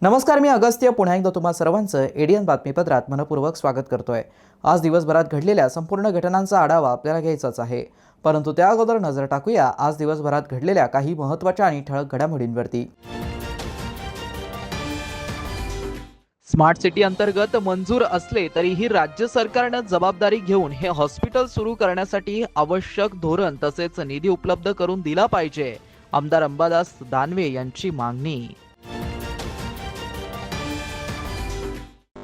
नमस्कार, मी अगस्त्य पुन्हा एकदा तुम्हा सर्वांचं एडीएन बातमीपत्रात मनपूर्वक स्वागत करतोय। आज दिवसभरात घडलेल्या संपूर्ण घटनांचा आढावा आपल्याला घ्यायचाच आहे, परंतु त्या अगोदर नजर टाकूया आज दिवसभरात घडलेल्या काही महत्त्वाच्या आणि ठळक घडामोडींवरती। स्मार्ट सिटी अंतर्गत मंजूर असले तरीही राज्य सरकारने जबाबदारी घेऊन हे हॉस्पिटल सुरू करण्यासाठी आवश्यक धोरण तसेच निधी उपलब्ध करून दिला पाहिजे, आमदार अंबादास दानवे यांची मागणी।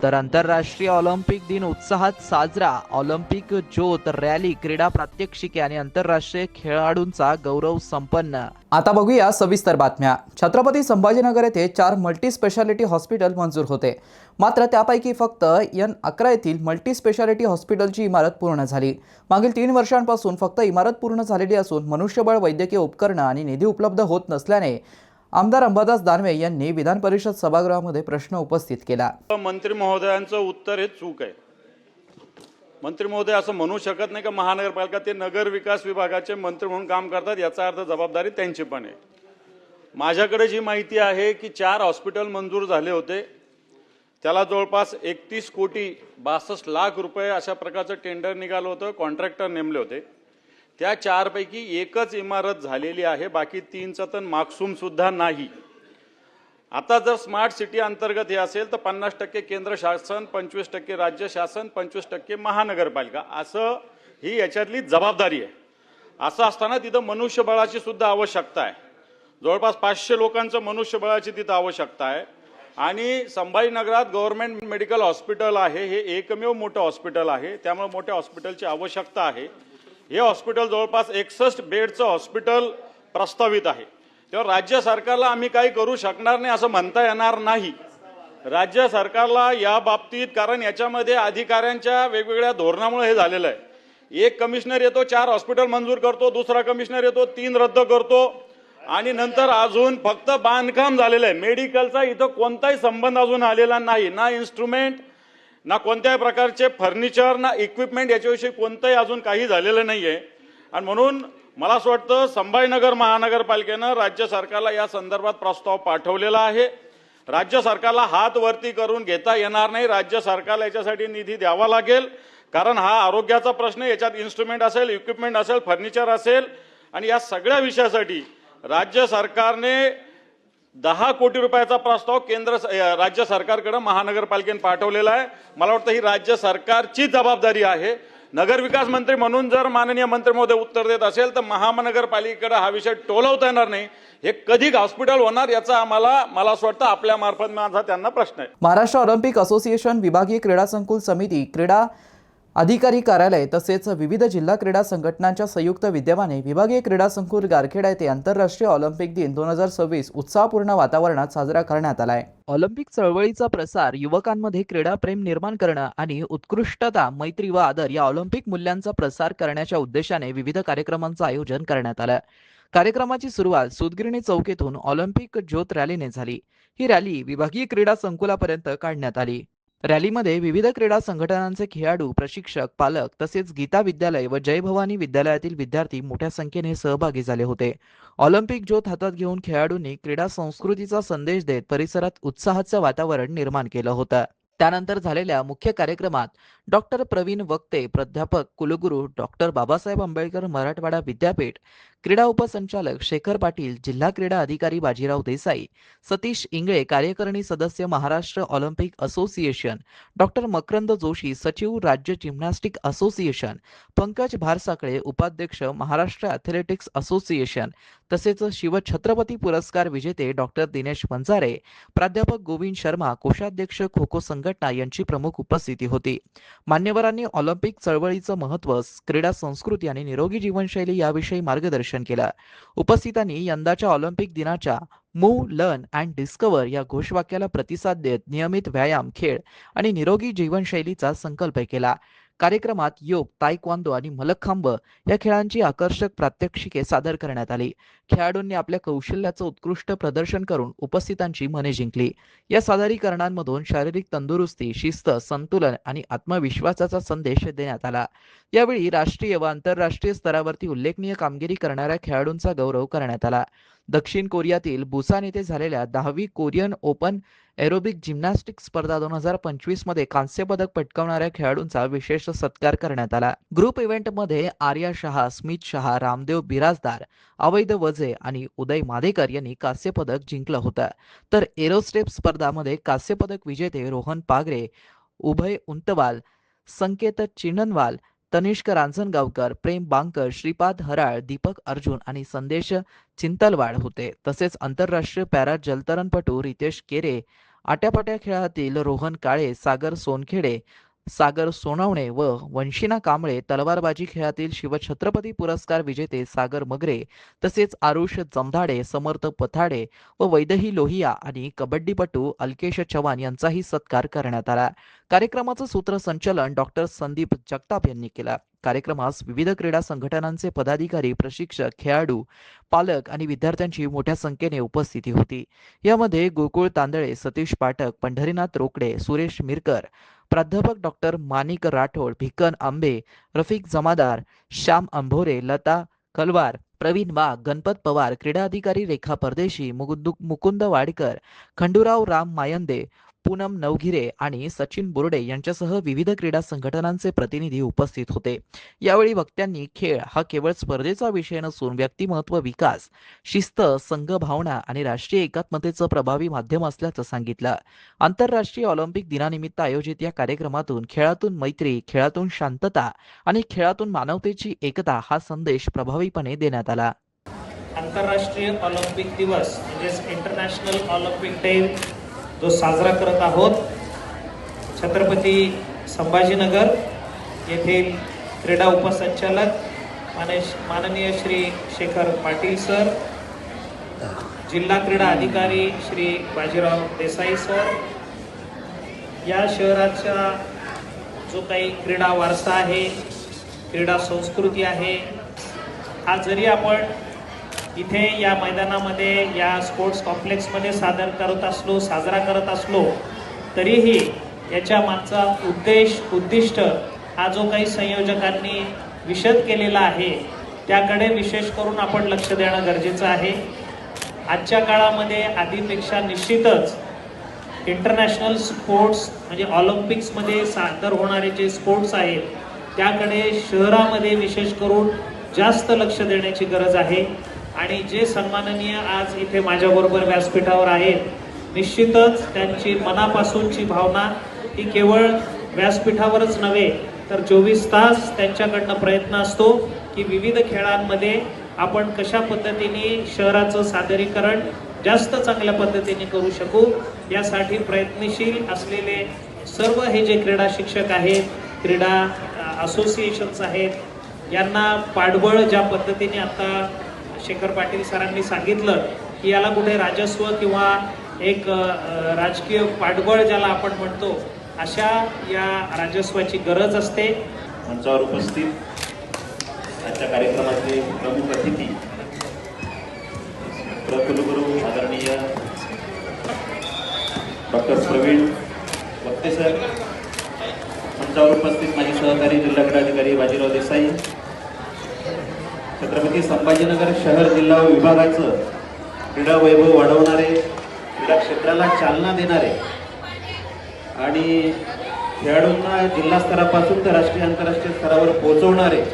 तर आंतरराष्ट्रीय ऑलिम्पिक दिन उत्साहात साजरा, ऑलिम्पिक ज्योत रॅली, क्रीडा प्रात्यक्षिके आणि आंतरराष्ट्रीय खेळाडूंचा गौरव संपन्न। आता बघूया सविस्तर बातम्या। छत्रपती संभाजीनगर येथे 4 मल्टी स्पेशालिटी हॉस्पिटल मंजूर होते, मात्र त्यापैकी फक्त N11 येथील मल्टी स्पेशालिटी हॉस्पिटलची इमारत पूर्ण झाली। मागील 3 वर्षांपासून फक्त इमारत पूर्ण झालेली असून मनुष्यबळ, वैद्यकीय उपकरणे आणि निधी उपलब्ध होत नसल्याने आमदार अंबादास दानवे यांनी विधान परिषद सभागृहामध्ये प्रश्न उपस्थित केला। मंत्री महोदयांचं उत्तर हे चूक आहे। मंत्री महोदय असं म्हणू शकत नाही की महानगरपालिका ते नगर विकास विभागाचे मंत्री म्हणून काम करतात, याचा अर्थ जबाबदारी त्यांची पण आहे। माझ्याकडे जी माहिती आहे की 4 हॉस्पिटल मंजूर झाले होते, त्याला जवळपास 31 कोटी 62 लाख रुपये अशा प्रकारचं टेंडर निघालं होतं, कॉन्ट्रॅक्टर नेमले होते। त्या 4 पैकी एकच इमारत झालेली आहे, बाकी 3चा तर मागसूम सुद्धा नाही। आता जर स्मार्ट सिटी अंतर्गत हे असेल तर 50% केंद्र शासन, 25% राज्य शासन, 25% महानगरपालिका, असं ही याच्यातली जबाबदारी आहे। असं असताना तिथं मनुष्यबळाची सुद्धा आवश्यकता आहे। जवळपास 500 लोकांचं मनुष्यबळाची तिथं आवश्यकता आहे। आणि संभाजीनगरात गव्हर्नमेंट मेडिकल हॉस्पिटल आहे, हे एकमेव मोठं हॉस्पिटल आहे, त्यामुळे मोठ्या हॉस्पिटलची आवश्यकता आहे। हे हॉस्पिटल जवळपास 61 बेडचं हॉस्पिटल प्रस्तावित आहे, तेव्हा राज्य सरकारला आम्ही काही करू शकणार नाही असं म्हणता येणार नाही। राज्य सरकारला या बाबतीत, कारण याच्यामध्ये अधिकाऱ्यांच्या वेगवेगळ्या धोरणामुळे हे झालेलं आहे। एक कमिशनर येतो, 4 हॉस्पिटल मंजूर करतो, दुसरा कमिशनर येतो, 3 रद्द करतो, आणि नंतर अजून फक्त बांधकाम झालेलं आहे। मेडिकलचा इथं कोणताही संबंध अजून आलेला नाही, ना इन्स्ट्रुमेंट, ना कोणत्याही प्रकारचे फर्निचर, ना इक्विपमेंट, याच्याविषयी कोणतंही अजून काही झालेलं नाही आहे। आणि म्हणून मला असं वाटतं संभाजीनगर महानगरपालिकेनं राज्य सरकारला या संदर्भात प्रस्ताव पाठवलेला आहे। राज्य सरकारला हात वरती करून घेता येणार नाही, राज्य सरकारला याच्यासाठी निधी द्यावा लागेल, कारण हा आरोग्याचा प्रश्न, याच्यात इन्स्ट्रुमेंट असेल, इक्विपमेंट असेल, फर्निचर असेल, आणि या सगळ्या विषयासाठी राज्य सरकारने 10 कोटी रुपयाचा प्रस्ताव राज्य सरकारकडे महानगरपालिकेने पाठवलेला आहे। मला वाटतं ही राज्य सरकारची जबाबदारी आहे। नगर विकास मंत्री म्हणून जर माननीय मंत्री महोदय उत्तर देत असेल तर महानगरपालिकेकडे हा विषय टोलवता येणार नाही। हे कधी हॉस्पिटल होणार याचा मला असं वाटतं आपल्या मार्फत माझा त्यांना प्रश्न आहे। महाराष्ट्र ऑलिम्पिक असोसिएशन, विभागीय क्रीडा संकुल समिती, क्रीडा अधिकारी कार्यालय तसेच विविध जिल्हा क्रीडा संघटनांच्या संयुक्त विद्यमाने विभागीय क्रीडा संकुल गारखेडा येथे आंतरराष्ट्रीय ऑलिम्पिक दिन 2026 उत्साहपूर्ण वातावरणात साजरा करण्यात आलाय। ऑलिम्पिक चळवळीचा प्रसार, युवकांमध्ये क्रीडा प्रेम निर्माण करणं आणि उत्कृष्टता, मैत्री व आदर या ऑलिम्पिक मूल्यांचा प्रसार करण्याच्या उद्देशाने विविध कार्यक्रमांचं आयोजन करण्यात आलं। कार्यक्रमाची सुरुवात सूतगिरणी चौक येथून ऑलिम्पिक ज्योत रॅलीने झाली। ही रॅली विभागीय क्रीडा संकुलापर्यंत काढण्यात आली। रॅलीमध्ये विविध क्रीडा संघटनांचे खेळाडू, प्रशिक्षक, पालक तसेच गीता विद्यालय व जय भवानी विद्यालयातील विद्यार्थी मोठ्या संख्येने सहभागी झाले होते। ऑलिम्पिक ज्योत हातात घेऊन खेळाडूंनी क्रीडा संस्कृतीचा संदेश देत परिसरात उत्साहाचं वातावरण निर्माण केलं होतं। त्यानंतर झालेल्या मुख्य कार्यक्रमात डॉक्टर प्रवीण वक्ते, प्राध्यापक कुलगुरू डॉक्टर बाबासाहेब आंबेडकर मराठवाडा विद्यापीठ, क्रीडा उपसंचालक शेखर पाटील, जिल्हा क्रीडा अधिकारी बाजीराव देसाई, सतीश इंगळे, कार्यकारिणी सदस्य Maharashtra Olympic association, doctor Makarand Joshi, सचिव राज्य जिम्नॅस्टिक असोसिएशन, पंकज भारसाकळे, उपाध्यक्ष महाराष्ट्र ॲथलेटिक्स असोसिएशन, तसेच शिवछत्रपती पुरस्कार विजेते डॉक्टर दिनेश वंजारे, प्राध्यापक गोविंद शर्मा, कोषाध्यक्ष खो खो संघटना यांची प्रमुख उपस्थिती होती। मान्यवरांनी ऑलिम्पिक चळवळीचं महत्त्व, क्रीडा संस्कृती आणि निरोगी जीवनशैली याविषयी मार्गदर्शन केलं। उपस्थितांनी यंदाच्या ऑलिम्पिक दिनाच्या मूव्ह, लर्न अँड डिस्कवर या घोषवाक्याला प्रतिसाद देत नियमित व्यायाम, खेळ आणि निरोगी जीवनशैलीचा संकल्प केला। कार्यक्रमात योग, तायक्वांदो आणि मलखांब या खेळांची आकर्षक प्रात्यक्षिके सादर करण्यात आली. खेळाडूंनी आपल्या कौशल्याचं उत्कृष्ट प्रदर्शन करून उपस्थितांची मने जिंकली. या सादरीकरणांमधून शारीरिक तंदुरुस्ती, शिस्त, संतुलन आणि आत्मविश्वासाचा संदेश देण्यात आला. यावेळी राष्ट्रीय व आंतरराष्ट्रीय स्तरावरती उल्लेखनीय कामगिरी करणाऱ्या खेळाडूंचा गौरव करण्यात आला. दक्षिण कोरियातील बुसान येथे झालेल्या 10वी कोरियन ओपन एरोबिक जिम्नॅस्टिक स्पर्धा 2025 मध्ये कांस्य पदक पटकावणाऱ्या खेळाडूंचा विशेष सत्कार करण्यात आला. ग्रुप इव्हेंटमध्ये आर्या शहा, स्मित शहा, रामदेव बिराजदार, अवैध वजे आणि उदय मादेकर यांनी कांस्य पदक जिंकलं होतं. तर एरोस्टेप स्पर्धामध्ये कांस्य पदक विजेते रोहन पागरे, उभय उंतवाल, संकेत चिणनवाल, तनिष्क रांजणगावकर, प्रेम बांकर, श्रीपाद हराळ, दीपक अर्जुन आणि संदेश चिंतलवाड होते. तसेच आंतरराष्ट्रीय पॅरा जलतरणपटू रितेश केरे, आट्यापाट्या खेळातील रोहन काळे, सागर सोनखेडे, सागर सोनवणे व वंशिना कांबळे, तलवारबाजी खेळातील शिवछत्रपती पुरस्कार विजेते सागर मगरे, तसेच आरुष जमधाडे, समर्थ पथाडे व वैदही लोहिया आणि कबड्डीपटू अल्केश चव्हाण यांचाही सत्कार करण्यात आला. कार्यक्रमाचं सूत्रसंचालन डॉक्टर संदीप जगताप यांनी केलं. कार्यक्रमास विविध क्रीडा संघटनांचे पदाधिकारी, प्रशिक्षक, खेळाडू, पालक आणि विद्यार्थ्यांची मोठ्या संख्येने उपस्थिती होती. यामध्ये गोकुळ तांदळे, सतीश पाठक, पंढरीनाथ रोकडे, सुरेश मिरकर, प्राध्यापक डॉक्टर माणिक राठोड, भिकन आंबे, रफिक जमादार, श्याम अंभोरे, लता कलवार, प्रवीण वाघ, गणपत पवार, क्रीडा अधिकारी रेखा परदेशी, मुकुंद वाडकर, खंडूराव राम मायंदे, पूनम नवघिरे आणि सचिन बोर्डे यांच्यासह विविध क्रीडा संघटनांचे प्रतिनिधी उपस्थित होते. यावेळी वक्त्यांनी खेळ हा केवळ स्पर्धेचा विषय नसून व्यक्तिमत्व विकास, शिस्त, संघभावना आणि राष्ट्रीय एकात्मतेचं प्रभावी माध्यम असल्याचं सांगितलं. आंतरराष्ट्रीय ऑलिम्पिक दिनानिमित्त आयोजित या कार्यक्रमातून खेळातून मैत्री, खेळातून शांतता आणि खेळातून मानवतेची एकता हा संदेश प्रभावीपणे देण्यात आला. आंतरराष्ट्रीय ऑलिम्पिक दिवस म्हणजेच इंटरनॅशनल ऑलिम्पिक डे जो साजरा करत आहोत, छत्रपती संभाजीनगर येथील क्रीडा उपसंचालक माननीय श्री शेखर पाटील सर, जिल्हा क्रीडा अधिकारी श्री बाजीराव देसाई सर, या शहराचा जो काही क्रीडा वारसा आहे, क्रीडा संस्कृती आहे, हा जरी आपण इथे या मैदानामध्ये या स्पोर्ट्स कॉम्प्लेक्समध्ये साजरा करत असलो तरीही याच्या मागचा उद्दिष्ट हा जो काही संयोजकांनी विशद केलेला आहे त्याकडे विशेष करून आपण लक्ष देणं गरजेचं आहे. आजच्या काळामध्ये आधीपेक्षा निश्चितच इंटरनॅशनल स्पोर्ट्स म्हणजे ऑलिम्पिक्समध्ये सादर होणारे जे स्पोर्ट्स आहेत त्याकडे शहरामध्ये विशेष करून जास्त लक्ष देण्याची गरज आहे. आणि जे सन्माननीय आज इथे माझ्याबरोबर व्यासपीठावर आहेत, निश्चितच त्यांची मनापासूनची भावना ही केवळ व्यासपीठावरच नव्हे तर 24 तास त्यांच्याकडनं प्रयत्न असतो की विविध खेळांमध्ये आपण कशा पद्धतीने शहराचं सादरीकरण जास्त चांगल्या पद्धतीने करू शकू यासाठी प्रयत्नशील असलेले सर्व हे जे क्रीडा शिक्षक आहेत, क्रीडा असोसिएशन्स आहेत, यांना पाठबळ ज्या पद्धतीने आता शेखर पाटील सरांनी सांगितलं की याला कुठे राजस्व किंवा एक राजकीय पाठबळ ज्याला आपण म्हणतो अशा या राजस्वाची गरज असते. मंचावर उपस्थित आजच्या कार्यक्रमाचे प्रमुख अतिथी कुलगुरू आदरणीय डॉक्टर प्रवीण वक्ते सर, मंचावर उपस्थित माझे सहकारी जिल्हा क्रीडाधिकारी बाजीराव देसाई, छत्रपती संभाजीनगर शहर जिल्हा विभागाचं क्रीडा वैभव वाढवणारे, क्रीडा क्षेत्राला चालना देणारे आणि खेळाडूंना जिल्हा स्तरापासून तर राष्ट्रीय आंतरराष्ट्रीय स्तरावर पोहोचवणारे.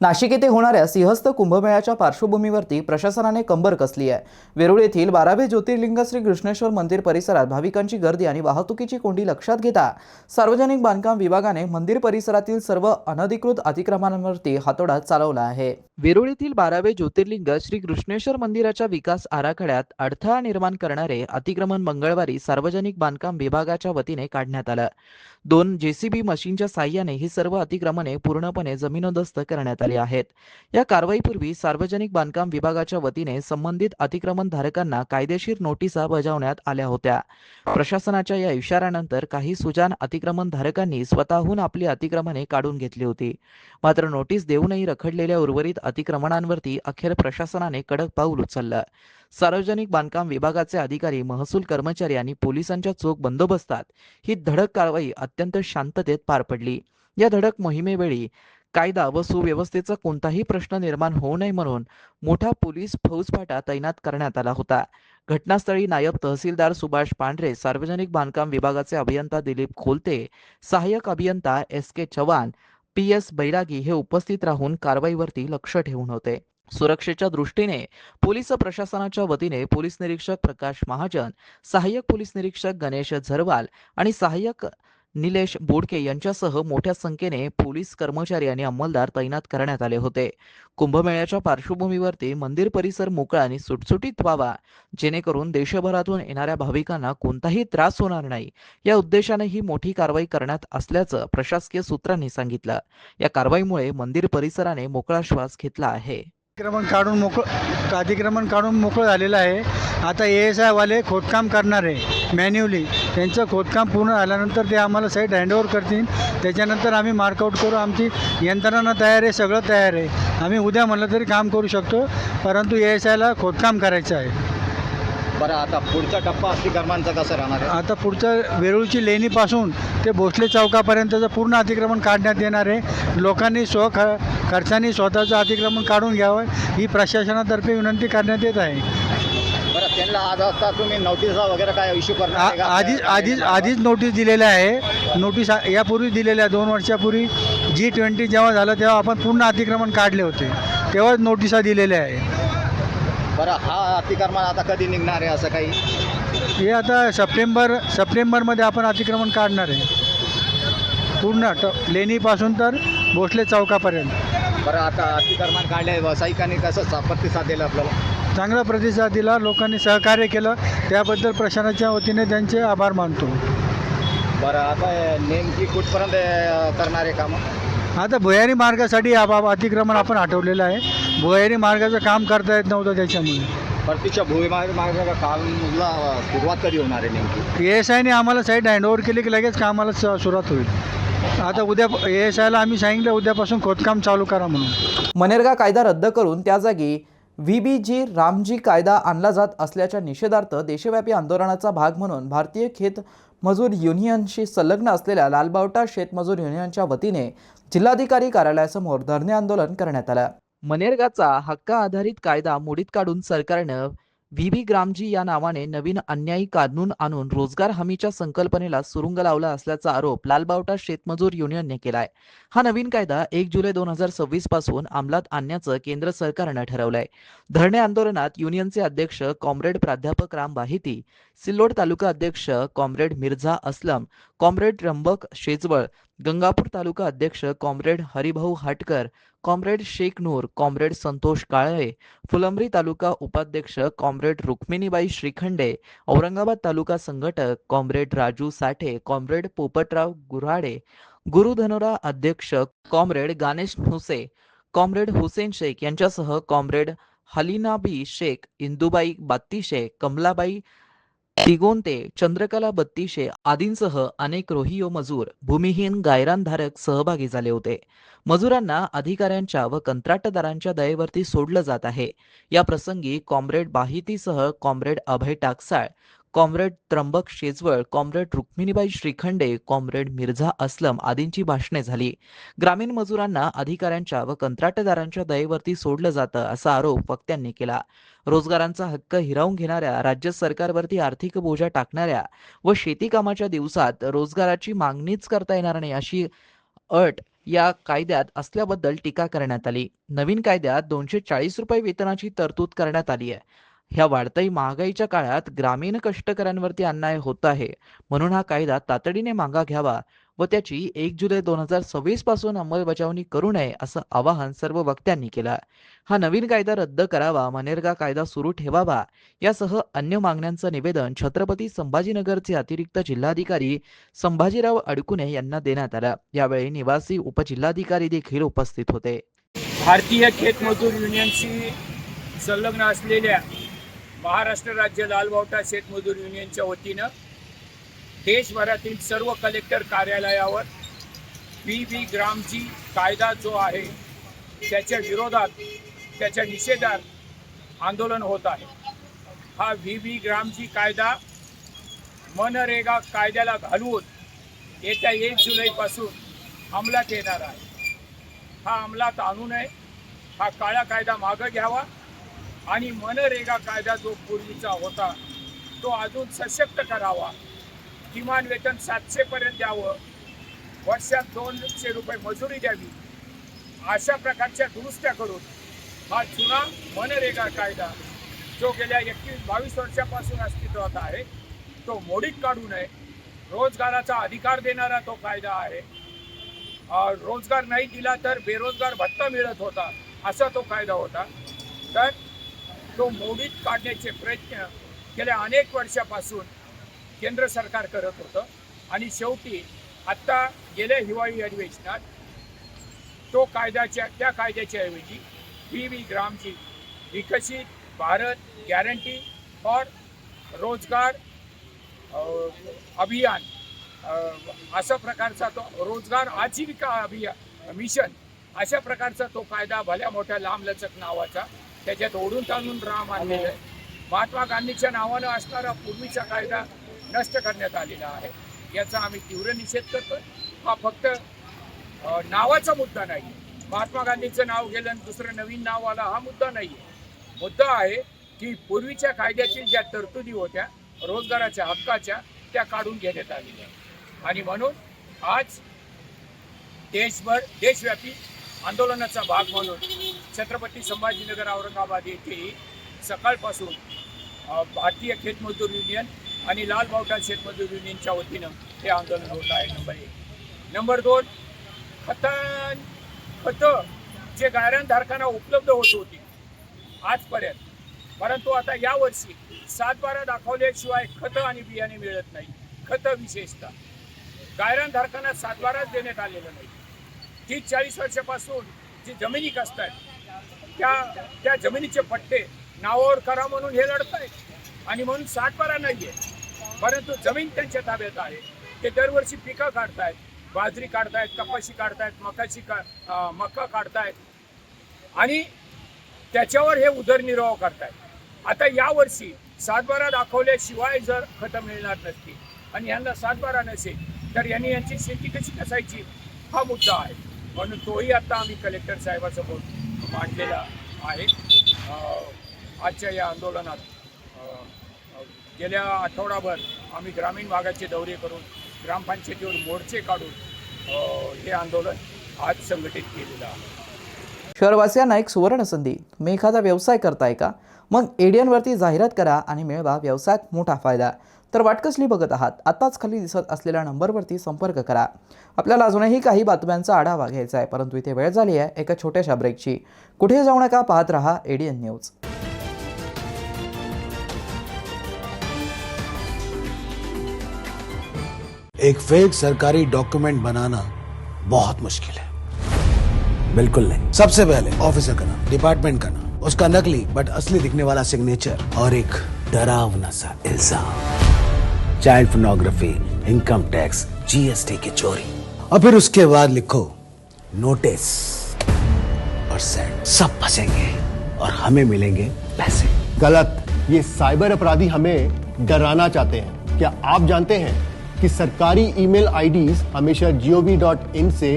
नाशिक येथे होणाऱ्या सिंहस्थ कुंभमेळ्याच्या पार्श्वभूमीवरती प्रशासनाने कंबर कसली आहे. वेरूळ येथील 12वे ज्योतिर्लिंग श्री कृष्णेश्वर मंदिर परिसरात भाविकांची गर्दी आणि वाहतुकीची कोंडी लक्षात घेता सार्वजनिक बांधकाम विभागाने मंदिर परिसरातील सर्व अनधिकृत अतिक्रमणांवरती हातोडा चालवला आहे. वेरूळ येथील 12वे ज्योतिर्लिंग श्री कृष्णेश्वर मंदिराच्या विकास आराखड्यात अडथळा निर्माण करणारे अतिक्रमण मंगळवारी सार्वजनिक बांधकाम विभागाच्या वतीने काढण्यात आलं. 2 JCB मशीनच्या साहाय्याने ही सर्व अतिक्रमणे पूर्णपणे जमीनोदस्त करण्यात आली. आले आहेत. या कारवाईपूर्वी सार्वजनिक बांधकाम विभागाच्या वतीने संबंधित अतिक्रमणधारकांना कायदेशीर नोटिसा बजावण्यात आल्या होत्या. प्रशासनाच्या या इशाऱ्यानंतर काही सुजाण अतिक्रमणधारकांनी स्वतःहून आपली अतिक्रमणे काढून घेतली होती. मात्र नोटीस देऊनही रखडलेल्या उर्वरित अतिक्रमणांवरती अखेर प्रशासनाने कडक पाऊल उचललं. सार्वजनिक बांधकाम विभागाचे अधिकारी, महसूल कर्मचारी आणि पोलिसांच्या चोख बंदोबस्तात ही धडक कारवाई अत्यंत शांततेत पार पडली. या धडक मोहिमेवेळी कायदा व सुव्यवस्थेचा कोणताही प्रश्न निर्माण होऊ नये म्हणून मोठा पोलीस फौजफाटा तैनात करण्यात आला होता. घटनास्थळी नायब तहसीलदार सुभाष पांढरे, सार्वजनिक बांधकाम विभागाचे अभियंता दिलीप खोलते, सहाय्यक अभियंता SK चव्हाण, PS बैरागी हे उपस्थित राहून कारवाईवरती लक्ष ठेवून होते. सुरक्षेच्या दृष्टीने पोलीस प्रशासनाच्या वतीने पोलीस निरीक्षक प्रकाश महाजन, सहाय्यक पोलीस निरीक्षक गणेश झरवाल आणि सहाय्यक निलेश बोडके यांच्यासह मोठ्या संख्येने पोलीस कर्मचारी आणि अंमलदार तैनात करण्यात आले होते. कुंभमेळ्याच्या पार्श्वभूमीवरती मंदिर परिसर मोकळा आणि सुटसुटीत व्हावा, जेणेकरून देशभरातून येणाऱ्या भाविकांना कोणताही त्रास होणार नाही, या उद्देशाने ही मोठी कारवाई करण्यात असल्याचं प्रशासकीय सूत्रांनी सांगितलं. या कारवाईमुळे मंदिर परिसराने मोकळा श्वास घेतला आहे. अतिक्रमण काढून मोकळं झालेलं आहे. आता ASI वाले खोदकाम करणार आहे मॅन्युअली. त्यांचं खोदकाम पूर्ण झाल्यानंतर ते आम्हाला साईट हँडओव्हर करतील. त्याच्यानंतर आम्ही मार्कआउट करू. आमची यंत्रणा तयार आहे, सगळं तयार आहे. आम्ही उद्या म्हणलं तरी काम करू शकतो, परंतु ASIला खोदकाम करायचं आहे. बरं, आता पुढचा टप्पा अतिक्रमणाचा कसा राहणार आहे? आता पुढचं वेरूळची लेणीपासून ते भोसले चौकापर्यंतचं पूर्ण अतिक्रमण काढण्यात येणार आहे. लोकांनी खर्चाने स्वतःचं अतिक्रमण काढून घ्यावं ही प्रशासनातर्फे विनंती करण्यात येत आहे. बरं, त्यांना आज असता तुम्ही नोटिसा वगैरे काय इश्यू करणार आहे का? आधीच नोटीस दिलेल्या आहे. नोटीस यापूर्वी दिलेल्या 2 वर्षापूर्वी G20 जेव्हा झालं तेव्हा आपण पूर्ण अतिक्रमण काढले होते, तेव्हाच नोटिसा दिलेल्या आहे. बरं, हा अतिक्रमण आता कधी निघणार आहे असं काही? हे आता सप्टेंबरमध्ये आपण अतिक्रमण काढणार आहे पूर्ण लेणीपासून तर भोसले चौकापर्यंत. बरं, आता अतिक्रमण काढले, व्यावसायिकांनी कसं प्रतिसाद दिला आपल्याला? चांगला प्रतिसाद दिला, लोकांनी सहकार्य केलं, त्याबद्दल प्रशासनाच्या वतीने त्यांचे आभार मानतो. बरं, आता नेमकी कुठपर्यंत करणार आहे कामं? आता भुयारी मार्गासाठी अतिक्रमण आपण हटवलेलं आहे. भुयारी मार्गाचं काम करता येत नव्हतं, त्याच्यामुळे. प्रत्यक्ष भूमिमार्गाच्या कामाला सुरुवात कधी होणार आहे नेमकी? ASIने आम्हाला साईट हँडओव्हर केली की लगेच कामाला सुरुवात होईल. आता उद्या ASIला आम्ही सांगितलं उद्यापासून खोदकाम चालू करा म्हणून. मनरेगा कायदा रद्द करून त्या जागी VBG रामजी कायदा आणला जात असल्याच्या निषेधार्थ देशव्यापी आंदोलनाचा भाग म्हणून भारतीय खेत मजूर युनियनशी संलग्न असलेल्या लालबावटा शेतमजूर युनियनच्या वतीने जिल्हाधिकारी कार्यालयासमोर धरणे आंदोलन करण्यात आलं. मनरेगाचा हक्क आधारित कायदा मोडीत काढून सरकारनं VB ग्रामजी या नावाने नवीन अन्यायी कानून आणून रोजगार हमीच्या संकल्पनेला सुरुंग लावला असल्याचा आरोप लालबावटा शेतमजूर युनियनने केलाय. हा नवीन कायदा 1 जुलै 2026 पासून अंमलात आणण्याचं केंद्र सरकारनं ठरवलंय. धरणे आंदोलनात युनियनचे अध्यक्ष कॉम्रेड प्राध्यापक राम बाहिती, सिल्लोड तालुका अध्यक्ष कॉम्रेड मिर्झा असलम, कॉम्रेड त्र्यंबक शेजवळ, गंगापूर तालुका अध्यक्ष comrade Haribhau Hatkar, comrade Sheikh Noor, comrade Santosh Kale, Phulambri taluka उपाध्यक्ष कॉम्रेड रुक्मिणीबाई श्रीखंडे, औरंगाबाद तालुका संघटक कॉम्रेड राजू साठे, कॉम्रेड पोपटराव गुऱ्हाडे, गुरुधनोरा अध्यक्ष कॉम्रेड गानेश हुसे, कॉम्रेड हुसेन शेख यांच्यासह कॉम्रेड हलीनाबी शेख, इंदुबाई बत्तीशे, कमलाबाई दिगोंते, चंद्रकला बत्तीशे आदींसह अनेक रोहियो मजूर, भूमिहीन गायरानधारक सहभागी झाले होते. मजुरांना अधिकाऱ्यांच्या व कंत्राटदारांच्या दयेवरती सोडलं जात आहे. या प्रसंगी कॉम्रेड बाहितीसह comrade Abhay Taksal, comrade Trimbak Shejwal, comrade Rukminibai Shrikhande, comrade Mirza Aslam आदींची भाषणे झाली. ग्रामीण मजुरांना अधिकाऱ्यांच्या व कंत्राटदारांच्या दयेवरती सोडलं जातं असा आरोप वक्त्यांनी केला. रोजगारांचा हक्क हिरावून घेणाऱ्या, राज्य सरकारवरती आर्थिक बोजा टाकणाऱ्या व शेती कामाच्या दिवसात रोजगाराची मागणीच करता येणार नाही अशी अट या कायद्यात असल्याबद्दल टीका करण्यात आली. नवीन कायद्यात 240 रुपये वेतनाची तरतूद करण्यात आली आहे. ह्या वाढत्या महागाईच्या काळात ग्रामीण कष्टकऱ्यांवरती अन्याय होत आहे, म्हणून हा कायदा तातडीने मागा घ्यावा व त्याची 1 जुलै 2026 पासून अंमलबजावणी करू नये असं आवाहन सर्व वक्त्यांनी केलं. हा नवीन कायदा रद्द करावा, मनरेगा कायदा सुरू ठेवावा यासह अन्य मागण्यांचं निवेदन छत्रपती संभाजीनगरचे अतिरिक्त जिल्हाधिकारी संभाजीराव अडकुणे यांना देण्यात आलं. यावेळी निवासी उपजिल्हाधिकारी देखील उपस्थित होते. भारतीय खेतमजूर युनियनशी संलग्न असलेल्या महाराष्ट्र राज्य लालबावटा शेतमजूर युनियनच्या वतीनं देशभरातील सर्व कलेक्टर कार्यालयावर बी ग्रामची कायदा जो आहे त्याच्या विरोधात, त्याच्या निषेधार्थ आंदोलन होत आहे. हा बी ग्रामची कायदा मनरेगा कायद्याला घालवून येत्या 1 जुलैपासून अंमलात येणार आहे. हा अंमलात आणू नये, हा काळा कायदा मागं घ्यावा आणि मनरेगा कायदा जो पूर्वीचा होता तो अजून सशक्त करावा. किमान वेतन 700 पर्यंत द्यावं, वर्षात 200 रुपये मजुरी द्यावी, अशा प्रकारच्या दुरुस्त्या करून हा जुना मनरेगा कायदा जो गेल्या 21-22 वर्षापासून अस्तित्वात आहे तो मोडीत काढू नये. रोजगाराचा अधिकार देणारा तो कायदा आहे. रोजगार नाही दिला तर बेरोजगार भत्ता मिळत होता, असा तो कायदा होता. तर तो मोडीत काढण्याचे प्रयत्न गेल्या अनेक वर्षापासून केंद्र सरकार करत होतं आणि शेवटी आत्ता गेल्या हिवाळी अधिवेशनात तो त्या कायद्याच्या ऐवजी बी ग्रामची विकसित भारत गॅरंटी फॉर रोजगार अभियान अशा प्रकारचा तो रोजगार आजीविका अभियान मिशन अशा प्रकारचा तो कायदा भल्या मोठ्या लांबलचक नावाचा त्याच्यात ओढून ताणून राम आणलेला आहे. महात्मा गांधीच्या नावानं असणारा पूर्वीचा कायदा नष्ट करण्यात आलेला आहे. याचा आम्ही तीव्र निषेध करतो. हा फक्त नावाचा मुद्दा नाही, महात्मा गांधीचं नाव गेलं आणि दुसरं नवीन नाव आलं हा मुद्दा नाही आहे. मुद्दा आहे की पूर्वीच्या कायद्यातील ज्या तरतुदी होत्या रोजगाराच्या हक्काच्या त्या काढून घेण्यात आलेल्या आणि म्हणून आज देशव्यापी आंदोलनाचा भाग म्हणून छत्रपती संभाजीनगर औरंगाबाद येथे सकाळपासून भारतीय खेतमजूर युनियन आणि लालबावटा शेतमजूर युनियनच्या वतीनं हे आंदोलन होत आहे. नंबर 1. नंबर 2, खतं जे गायरानधारकांना उपलब्ध होत होती आजपर्यंत, परंतु आता यावर्षी 7/12 दाखवल्याशिवाय खतं आणि बियाणे मिळत नाही. खतं विशेषतः गायरानधारकांना 7/12 देण्यात आलेलं नाही. 30-40 वर्षापासून जी जमिनी कसतात त्या जमिनीचे पट्टे नावावर करा म्हणून हे लढत आहेत आणि म्हणून 7/12 नाही आहे, परंतु जमीन त्यांच्या ताब्यात आहे. ते दरवर्षी पिकं काढतायत, बाजरी काढतायत, कपाशी काढतायत, मका काढतायत आणि त्याच्यावर हे उदरनिर्वाह करतायत. आता यावर्षी 7/12 दाखवल्याशिवाय जर खतं मिळणार नसतील आणि यांना 7/12 नसेल तर यांची शेती कशी कसायची हा मुद्दा आहे. म्हणून तोही आता आम्ही कलेक्टर साहेबासमोर मांडलेला आहे. आजच्या या आंदोलनात गेल्या आठवडाभर आम्ही ग्रामीण भागाचे दौरे करून ग्रामपंचायतीवर मोर्चे काढून हे आंदोलन आज संघटित केलेलं आहे. शहरवासियांना एक सुवर्ण संधी. तुम्ही एखादा व्यवसाय करताय का? मग एडियनवरती जाहिरात करा आणि मिळवा व्यवसायात मोठा फायदा. तर वाट कसली बघत आहात? आत्ताच खाली दिसत असलेल्या नंबरवरती संपर्क करा. आपल्याला अजूनही काही बातम्यांचा आढावा घ्यायचा आहे, परंतु इथे वेळ झाली आहे एका छोट्याशा ब्रेकची. कुठे जाऊ नका, पाहत रहा एडियन न्यूज. एक फेक सरकारी डॉक्यूमेंट बनाना बहुत मुश्किल है। बिल्कुल नहीं। सबसे पहले ऑफिसर का नाम, डिपार्टमेंट का नाम, उसका नकली बट असली दिखने वाला सिग्नेचर और एक डरावना सा इल्जाम, child pornography, income tax, GST की चोरी, और फिर उसके बाद लिखो नोटिस और सेंड। सब फंसेंगे और हमें मिलेंगे पैसे। गलत। ये साइबर अपराधी हमें डराना चाहते हैं। क्या आप जानते हैं कि सरकारी ईमेल आईडीज हमेशा gov.in से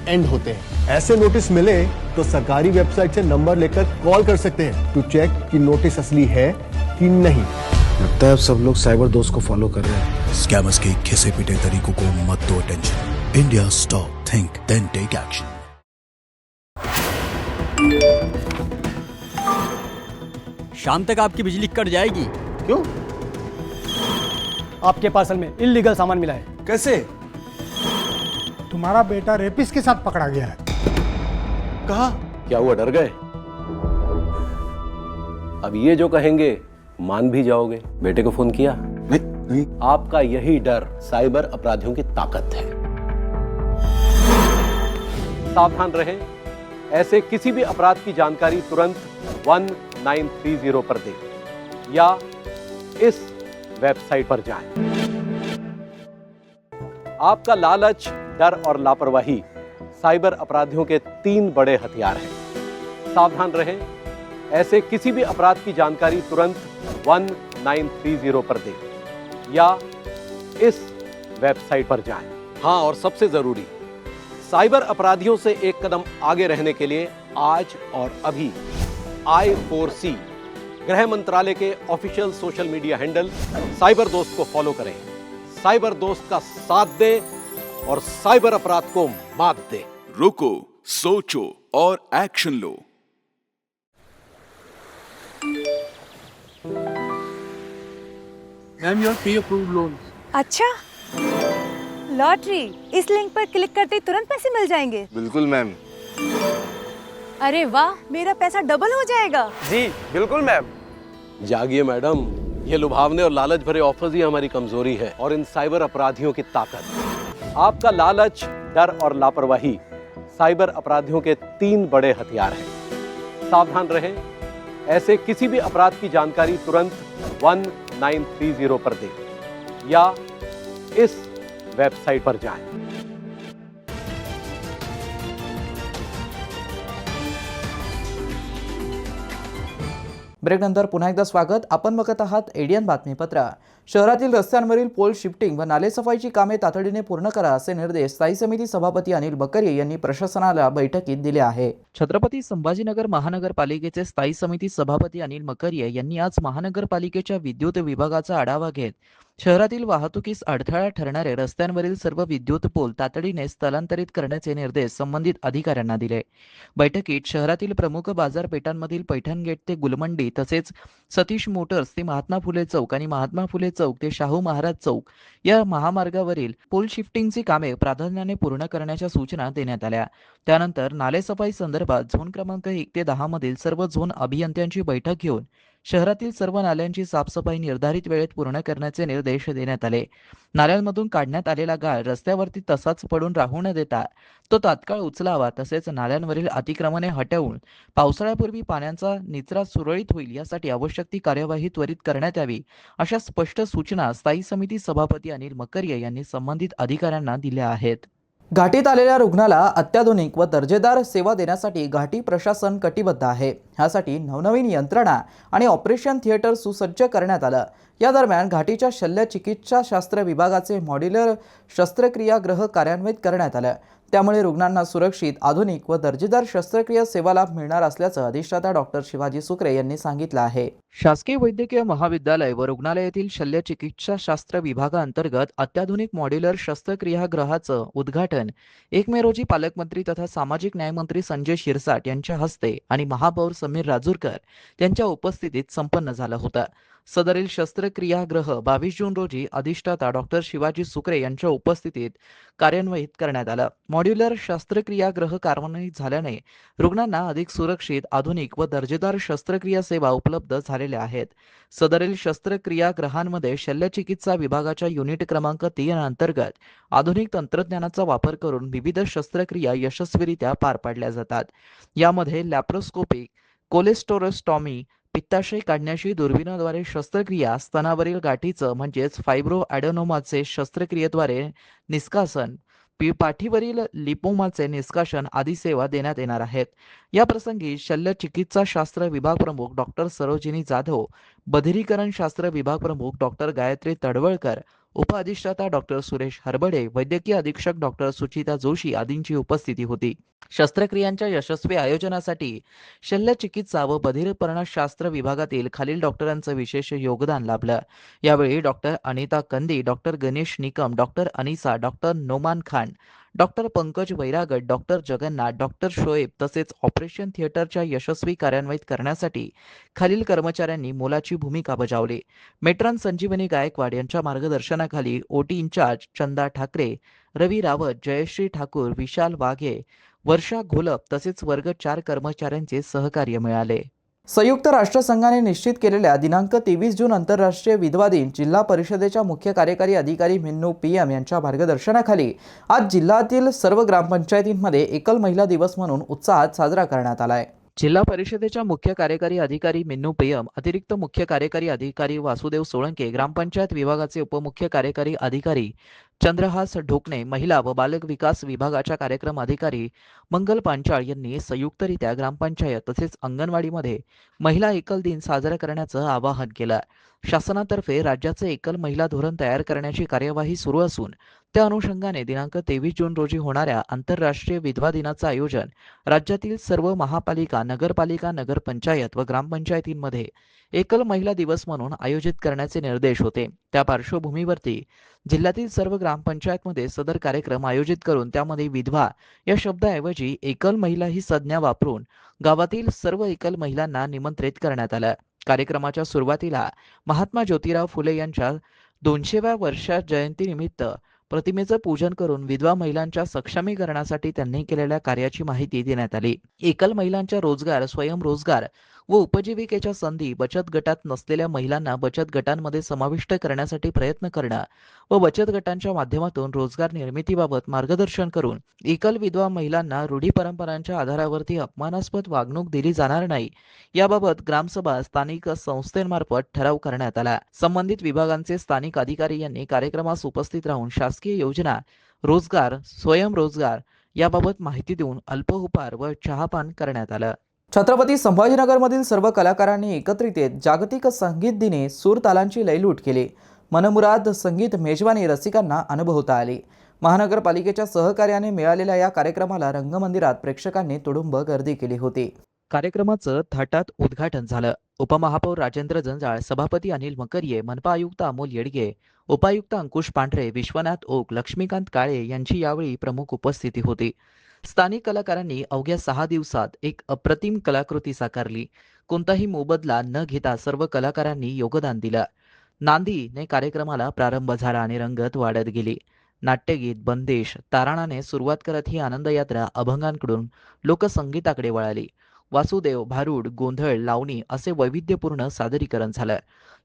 एंड होते हैं। ऐसे नोटिस मिले तो सरकारी वेबसाइट से नंबर लेकर कॉल कर सकते हैं टू चेक कि नोटिस असली है कि नहीं। लगता है अब सब लोग साइबर दोस्त को फॉलो कर रहे हैं। स्कैमर्स के घिसे पिटे तरीकों को मत दो attention. India stop, think then take action. शाम तक आपकी बिजली कट जाएगी। क्यों? आपके पार्सल में इल्लीगल सामान मिला है। कैसे? तुम्हारा बेटा रेपिस्ट के साथ पकड़ा गया है। कहा? क्या हुआ, डर गए? अब ये जो कहेंगे मान भी जाओगे। बेटे को फोन किया? नहीं। आपका यही डर साइबर अपराधियों की ताकत है। सावधान रहें ऐसे किसी भी अपराध की जानकारी तुरंत 1930 पर दें या इस वेबसाइट पर जाएं। आपका लालच, डर और लापरवाही साइबर अपराधियों के 3 बड़े हथियार हैं। सावधान रहें, ऐसे किसी भी अपराध की जानकारी तुरंत 1930 पर दें या इस वेबसाइट पर जाएं। हाँ, और सबसे जरूरी, साइबर अपराधियों से एक कदम आगे रहने के लिए आज और अभी I4C गृह मंत्रालय के official social media handle cyber दोस्त को फॉलो करें, साइबर दोस्त का साथ दें और साइबर अपराध को मात दें। रुको, सोचो और action low. Ma'am your pre approved loan. अच्छा, लॉटरी इस लिंक पर क्लिक करते ही तुरंत पैसे मिल जाएंगे। बिल्कुल मैम। अरे वाह, मेरा पैसा डबल हो जाएगा। जी बिल्कुल मैम। जागिए मैडम, ये लुभावने और लालच भरे ऑफर्स ही हमारी कमजोरी है और इन साइबर अपराधियों की ताकत। आपका लालच, डर और लापरवाही साइबर अपराधियों के 3 बड़े हथियार हैं। सावधान रहें, ऐसे किसी भी अपराध की जानकारी तुरंत 1930 पर दें या इस वेबसाइट पर जाएं। ब्रेकनंतर पुन्हा एकदा स्वागत. आपण बघत आहात एडियन बातमीपत्र. शहरातील रस्त्यांवरील पोल शिफ्टिंग व नालेसफाईची कामे तातडीने पूर्ण करा असे निर्देश स्थायी समिती सभापती अनिल बकरे यांनी प्रशासनाला बैठकीत दिले आहे. छत्रपती संभाजीनगर महानगरपालिकेचे स्थायी समिती सभापती अनिल मकरिये यांनी आज महानगरपालिकेच्या विद्युत विभागाचा आढावा घेत शहरातील वाहतुकीस अडथळा ठरणारे रस्त्यांवरील सर्व विद्युत पोल तातडीने स्थलांतरित करण्याचे निर्देश संबंधित अधिकाऱ्यांना दिले. बैठकीत शहरातील प्रमुख बाजारपेठांमधील पैठण गेट ते गुलमंडी तसेच सतीश मोटर्स ते महात्मा फुले चौक आणि महात्मा फुले चौक ते शाहू महाराज चौक या महामार्गावरील पोल शिफ्टिंगची कामे प्राधान्याने पूर्ण करण्याच्या सूचना देण्यात आल्या. त्यानंतर नालेसफाई संदर्भात झोन क्रमांक 1 ते 10 मधील सर्व झोन अभियंत्यांची बैठक घेऊन शहरातील सर्व नाल्यांची साफसफाई निर्धारित वेळेत पूर्ण करण्याचे निर्देश देण्यात आले. नाल्यांमधून काढण्यात आलेला गाळ रस्त्यावरती तसाच पडून राहू न देता तो तात्काळ उचलावा, तसेच नाल्यांवरील अतिक्रमणे हटवून पावसाळ्यापूर्वी पाण्याचा निचरा सुरळीत होईल यासाठी आवश्यक ती कार्यवाही त्वरित करण्यात यावी, अशा स्पष्ट सूचना स्थायी समिती सभापती अनिल मकरिये यांनी संबंधित अधिकाऱ्यांना दिल्या आहेत. घाटीत आलेल्या रुग्णाला अत्याधुनिक व दर्जेदार सेवा देण्यासाठी घाटी प्रशासन कटिबद्ध आहे. ह्यासाठी नवनवीन यंत्रणा आणि ऑपरेशन थिएटर सुसज्ज करण्यात आलं. या दरम्यान घाटीच्या शल्य चिकित्साशास्त्र विभागाचे मॉड्युलर शस्त्रक्रियागृह कार्यान्वित करण्यात आलं. त्यामुळे रुग्णांना सुरक्षित, आधुनिक व दर्जेदार शस्त्रक्रिया सेवा लाभ मिळणार असल्याचं अधिष्ठाता डॉक्टर शिवाजी सुकरे यांनी सांगितलं आहे. शासकीय वैद्यकीय महाविद्यालय व रुग्णालयातील शल्य चिकित्साशास्त्र विभागाअंतर्गत अत्याधुनिक मॉड्युलर शस्त्रक्रियागृहाचं उद्घाटन 1 मे रोजी पालकमंत्री तथा सामाजिक न्यायमंत्री संजय शिरसाट यांच्या हस्ते आणि महापौर समीर राजूरकर यांच्या उपस्थितीत संपन्न झालं होतं. सदरील शस्त्रक्रियागृह 22 जून रोजी अधिष्ठाता डॉक्टर शिवाजी सुकरे यांच्या उपस्थितीत कार्यान्वित करण्यात आलं. मॉड्युलर शस्त्रक्रियागृह कार्यान्वित झाल्याने रुग्णांना अधिक सुरक्षित, आधुनिक व दर्जेदार शस्त्रक्रिया सेवा उपलब्ध झालेल्या आहेत. सदरील शस्त्रक्रियागृहांमध्ये शल्यचिकित्सा विभागाच्या युनिट क्रमांक 3 अंतर्गत आधुनिक तंत्रज्ञानाचा वापर करून विविध शस्त्रक्रिया यशस्वीरित्या पार पाडल्या जातात. यामध्ये लॅप्रोस्कोपिक, कोलेस्टोरोस्टॉमी, पित्ताशय काढण्याची दुर्बिणीद्वारे शस्त्रक्रिया, स्तनावरील गाठीचं म्हणजेच फायब्रो ॲडेनोमाचे शस्त्रक्रियेद्वारे निष्कासन, पाठीवरील लिपोमाचे निष्कासन आदी सेवा देण्यात येणार आहेत. या प्रसंगी शल्य चिकित्साशास्त्र विभाग प्रमुख डॉक्टर सरोजिनी जाधव, बधिरीकरण शास्त्र विभाग प्रमुख डॉक्टर गायत्री तडवळकर, उप अधिष्ठाता डॉक्टर सुरेश हरबडे, वैद्यकीय अधीक्षक डॉक्टर सुचिता जोशी आदींची उपस्थिती होती. शस्त्रक्रियांच्या यशस्वी आयोजनासाठी शल्यचिकित्सा व बधिरपणाशास्त्र विभागातील खालील डॉक्टरांचं विशेष योगदान लाभलं. यावेळी doctor Anita Kandi, doctor Ganesh Nikam, doctor Anisa, doctor Noman Khan, doctor Pankaj Vairagat, doctor Jagannath, doctor Shoaib तसेच ऑपरेशन थिएटरच्या यशस्वी कार्यान्वित करण्यासाठी खालील कर्मचाऱ्यांनी मोलाची भूमिका बजावली. मेट्रॉन संजीवनी गायकवाड यांच्या मार्गदर्शनाखाली ओटी इंचार्ज चंदा ठाकरे, रवी रावत, जयश्री ठाकूर, विशाल वाघे, वर्षा घोलप तसेच वर्ग 4 कर्मचाऱ्यांचे सहकार्य मिळाले. संयुक्त राष्ट्रसंघाने निश्चित केलेल्या दिनांक 23 जून आंतरराष्ट्रीय विधवा दिन जिल्हा परिषदेच्या मुख्य कार्यकारी अधिकारी मिन्नू PM यांच्या मार्गदर्शनाखाली आज जिल्ह्यातील सर्व ग्रामपंचायतींमध्ये एकल महिला दिवस म्हणून उत्साहात साजरा करण्यात आला आहे. जिल्हा परिषदेच्या मुख्य कार्यकारी अधिकारी मिन्नू PM, अतिरिक्त मुख्य कार्यकारी अधिकारी वासुदेव सोळंके, ग्रामपंचायत विभागाचे उपमुख्य कार्यकारी अधिकारी चंद्रहास ढोकणे, महिला व बालक विकास विभागाच्या कार्यक्रम अधिकारी मंगल पांचाळ यांनी संयुक्तरित्या ग्रामपंचायत तसेच अंगणवाडीमध्ये महिला एकल दिन साजरा करण्याचं आवाहन केलं. शासनातर्फे राज्याचे एकल महिला धोरण तयार करण्याची कार्यवाही सुरू असून त्या अनुषंगाने दिनांक 23 जून रोजी होणाऱ्या आंतरराष्ट्रीय विधवा दिनाचं आयोजन राज्यातील सर्व महापालिका, नगरपालिका, नगरपंचायत व ग्रामपंचायतींमध्ये एकल महिला दिवस म्हणून आयोजित करण्याचे निर्देश होते. त्या पार्श्वभूमीवरती जिल्ह्यातील सर्व ग्रामपंचायतमध्ये सदर कार्यक्रम आयोजित करून त्यामध्ये विधवा या शब्दाऐवजी एकल महिला ही संज्ञा वापरून गावातील सर्व एकल महिलांना निमंत्रित करण्यात आलं. कार्यक्रमाच्या सुरुवातीला महात्मा ज्योतिराव फुले यांच्या 200व्या वर्षा जयंतीनिमित्त प्रतिमेचं पूजन करून विधवा महिलांच्या सक्षमीकरणासाठी त्यांनी केलेल्या कार्याची माहिती देण्यात आली. एकल महिलांच्या रोजगार, स्वयंरोजगार व उपजीविकेच्या संधी, बचत गटात नसलेल्या महिलांना बचत गटांमध्ये समाविष्ट करण्यासाठी प्रयत्न करणं व बचत गटांच्या माध्यमातून रोजगार निर्मितीबाबत मार्गदर्शन करून एकल विधवा महिलांना रूढी परंपरांच्या आधारावरती अपमानास्पद वागणूक दिली जाणार नाही याबाबत ग्रामसभा, स्थानिक संस्थेमार्फत ठराव करण्यात आला. संबंधित विभागांचे स्थानिक अधिकारी यांनी कार्यक्रमास उपस्थित राहून शासकीय योजना, रोजगार, स्वयंरोजगार याबाबत माहिती देऊन अल्पोपहार व चहापान करण्यात आलं. छत्रपती संभाजीनगरमधील सर्व कलाकारांनी एकत्रित येत जागतिक संगीत दिनी सूर तालांची लयलूट केली. मनमुराद संगीत मेजवानी रसिकांना अनुभवता आली. महानगरपालिकेच्या सहकार्याने मिळालेल्या या कार्यक्रमाला रंगमंदिरात प्रेक्षकांनी तुडुंब गर्दी केली होती. कार्यक्रमाचं थाटात उद्घाटन झालं. उपमहापौर राजेंद्र जंजाळ, सभापती अनिल मकरिये, मनपा आयुक्त अमोल येडगे, उपायुक्त अंकुश पांढरे, विश्वनाथ ओक, लक्ष्मीकांत काळे यांची यावेळी प्रमुख उपस्थिती होती. स्थानिक कलाकारांनी अवघ्या 6 दिवसात एक अप्रतिम कलाकृती साकारली. कोणताही मोबदला न घेता सर्व कलाकारांनी योगदान दिलं. नांदीने कार्यक्रमाला प्रारंभ झाला आणि रंगत वाढत गेली. नाट्यगीत, बंदिश, ताराणाने सुरुवात करत ही आनंद यात्रा अभंगांकडून लोकसंगीताकडे वळाली. वासुदेव, भारूड, गोंधळ, लावणी असे वैविध्यपूर्ण सादरीकरण झालं.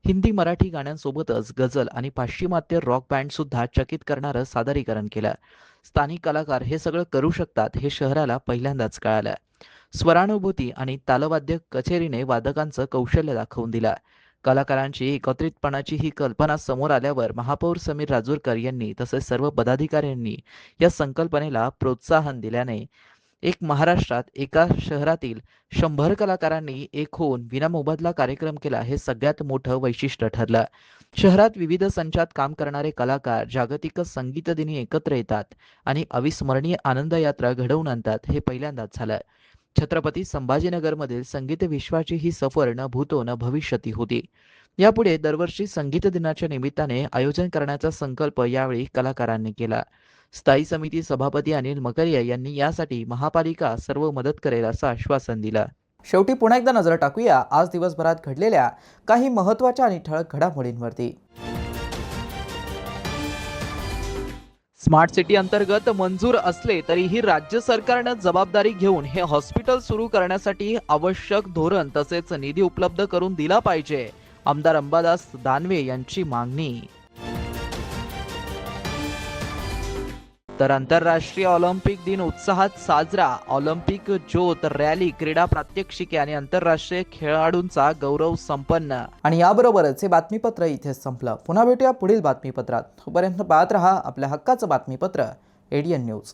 हिंदी, मराठी गाण्यांसोबतच गझल आणि पाश्चिमात्य रॉक बँड सुद्धा चकित करणारं सादरीकरण केलं. स्थानिक कलाकार हे सगळं करू शकतात हे शहराला पहिल्यांदाच कळालं. स्वरानुभूती आणि तालवाद्य कचेरीने वादकांचं कौशल्य दाखवून दिलं. कलाकारांची एकत्रितपणाची ही कल्पना समोर आल्यावर महापौर समीर राजूरकर यांनी तसेच सर्व पदाधिकाऱ्यांनी या संकल्पनेला प्रोत्साहन दिल्याने एक महाराष्ट्रात एका शहरातील 100 कलाकारांनी एक होऊन विनामोबदला कार्यक्रम केला हे सगळ्यात मोठं वैशिष्ट्य ठरलं. शहरात विविध संचात काम करणारे कलाकार जागतिक संगीत दिनी एकत्र येतात आणि अविस्मरणीय आनंद यात्रा घडवून आणतात हे पहिल्यांदाच झालं. छत्रपती संभाजीनगरमधील संगीत विश्वाची ही सफर न भूतो न भविष्यती होती. यापुढे दरवर्षी संगीत दिनाच्या निमित्ताने आयोजन करण्याचा संकल्प यावेळी कलाकारांनी केला. स्थायी समिती सभापती अनिल मकरिया यांनी यासाठी महापालिका सर्व मदत करेल असं आश्वासन दिलं. शेवटी पुन्हा एकदा नजर टाकूया आज दिवसभरात घडलेल्या काही महत्त्वाच्या आणि ठळक घडामोडींवरती. स्मार्ट सिटी अंतर्गत मंजूर असले तरीही राज्य सरकारनं जबाबदारी घेऊन हे हॉस्पिटल सुरू करण्यासाठी आवश्यक धोरण तसेच निधी उपलब्ध करून दिला पाहिजे. आमदार अंबादास दानवे यांची मागणी. तर आंतरराष्ट्रीय ऑलिम्पिक दिन उत्साहात साजरा. ऑलिम्पिक ज्योत, रॅली, क्रीडा प्रात्यक्षिके आणि आंतरराष्ट्रीय खेळाडूंचा गौरव संपन्न. आणि याबरोबरच हे बातमीपत्र इथेच संपलं. पुन्हा भेटूया पुढील बातमीपत्रात. तोपर्यंत पाहत रहा आपल्या हक्काचं बातमीपत्र ADN न्यूज.